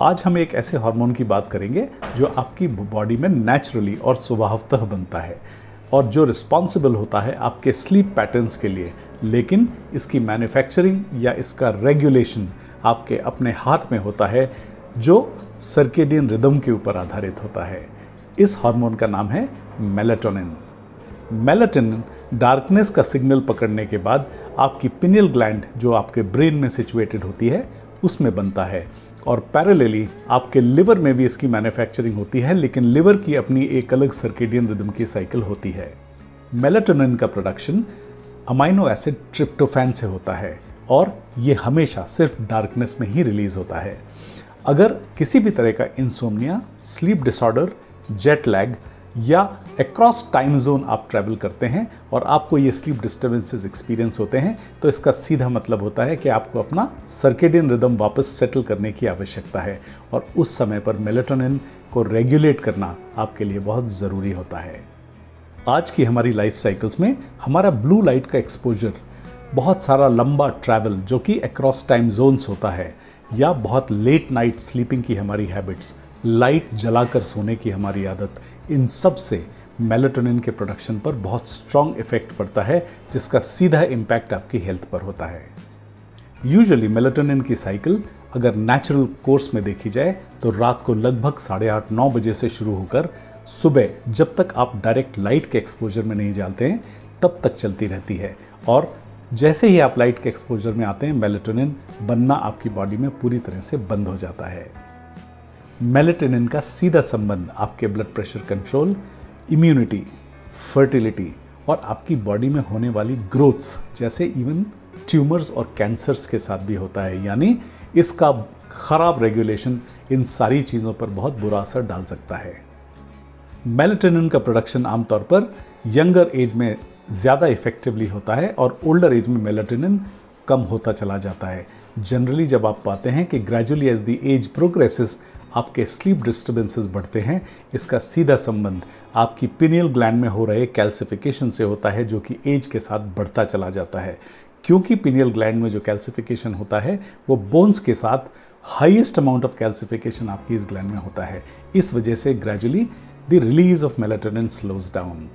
आज हम एक ऐसे हार्मोन की बात करेंगे जो आपकी बॉडी में नेचुरली और स्वभावतः बनता है और जो रिस्पॉन्सिबल होता है आपके स्लीप पैटर्न्स के लिए, लेकिन इसकी मैन्युफैक्चरिंग या इसका रेगुलेशन आपके अपने हाथ में होता है, जो सर्केडियन रिदम के ऊपर आधारित होता है। इस हार्मोन का नाम है मेलाटोनिन। मेलाटोनिन डार्कनेस का सिग्नल पकड़ने के बाद आपकी पिनियल ग्लैंड जो आपके ब्रेन में सिचुएटेड होती है उसमें बनता है, और पैरेलली आपके लिवर में भी इसकी मैन्युफैक्चरिंग होती है, लेकिन लिवर की अपनी एक अलग सर्केडियन रिदम की साइकिल होती है। मेलाटोनिन का प्रोडक्शन अमाइनो एसिड ट्रिप्टोफैन से होता है और ये हमेशा सिर्फ डार्कनेस में ही रिलीज होता है। अगर किसी भी तरह का insomnia, sleep disorder, jet lag या अक्रॉस टाइम जोन आप ट्रैवल करते हैं और आपको ये स्लीप डिस्टर्बेंसेस एक्सपीरियंस होते हैं, तो इसका सीधा मतलब होता है कि आपको अपना सर्केडियन रिदम वापस सेटल करने की आवश्यकता है, और उस समय पर मेलाटोनिन को रेगुलेट करना आपके लिए बहुत ज़रूरी होता है। आज की हमारी लाइफ साइकिल्स में हमारा ब्लू लाइट का एक्सपोजर, बहुत सारा लंबा ट्रैवल जो कि अक्रॉस टाइम जोन्स होता है, या बहुत लेट नाइट स्लीपिंग की हमारी हैबिट्स, लाइट जलाकर सोने की हमारी आदत, इन सब से मेलाटोनिन के प्रोडक्शन पर बहुत स्ट्रॉन्ग इफेक्ट पड़ता है, जिसका सीधा इम्पैक्ट आपकी हेल्थ पर होता है। यूजुअली मेलाटोनिन की साइकिल अगर नेचुरल कोर्स में देखी जाए तो रात को लगभग 8:30-9 बजे से शुरू होकर सुबह जब तक आप डायरेक्ट लाइट के एक्सपोजर में नहीं जाते हैं तब तक चलती रहती है, और जैसे ही आप लाइट के एक्सपोजर में आते हैं मेलाटोनिन बनना आपकी बॉडी में पूरी तरह से बंद हो जाता है। मेलाटोनिन का सीधा संबंध आपके blood pressure control, immunity, fertility और आपकी बॉडी में होने वाली ग्रोथ्स जैसे इवन ट्यूमर्स और कैंसर्स के साथ भी होता है। यानी इसका खराब रेगुलेशन इन सारी चीज़ों पर बहुत बुरा असर डाल सकता है। मेलाटोनिन का प्रोडक्शन आमतौर पर यंगर एज में ज़्यादा इफेक्टिवली होता है और ओल्डर एज में मेलाटोनिन कम होता चला जाता है। जनरली जब आप पाते हैं कि gradually as the age progresses आपके स्लीप डिस्टर्बेंसेस बढ़ते हैं, इसका सीधा संबंध आपकी पिनियल ग्लैंड में हो रहे कैल्सिफिकेशन से होता है, जो कि एज के साथ बढ़ता चला जाता है। क्योंकि पिनियल ग्लैंड में जो कैल्सिफिकेशन होता है वो बोन्स के साथ हाईएस्ट अमाउंट ऑफ कैल्सिफिकेशन आपकी इस ग्लैंड में होता है। इस वजह से gradually the release of melatonin slows down.